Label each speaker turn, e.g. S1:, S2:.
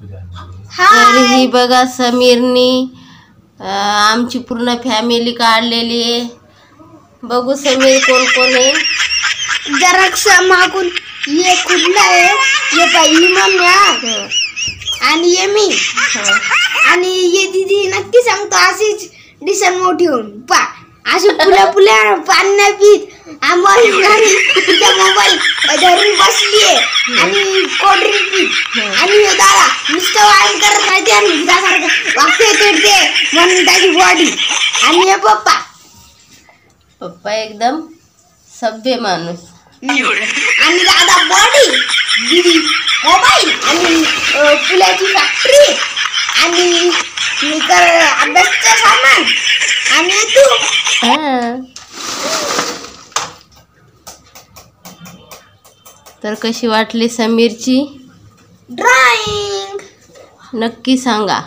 S1: तर ही बघा समीरनी आमची पूर्ण फॅमिली काढलेली आहे. बघू समीर कोण कोण आहे.
S2: जरा मागून ये कुठला आहे ये पाहिजे मम्मी आणि ये मी आणि ये दीदी नक्की सांगतो अशीच डिसन मोठी होऊन पा अशी फुल्या पाणी पीत आम्हाला मोबाईल धरून बसलीये आणि कोल्ड्रिंक पीत आणि दादा नुसतं व्यायाम करत राहते आणि भुतासारखं वागते तेडते म्हणून त्याची बॉडी आणि हे पप्पा
S1: एकदम सभ्य माणूस
S2: आणि दादा बॉडी दीदी मोबाईल आणि फुलाची फॅक्टरी आणि मी तर अभ्यासचं सामान आणि तू
S1: तर कशी वाटली समीरची
S2: ड्रॉइंग
S1: नक्की सांगा.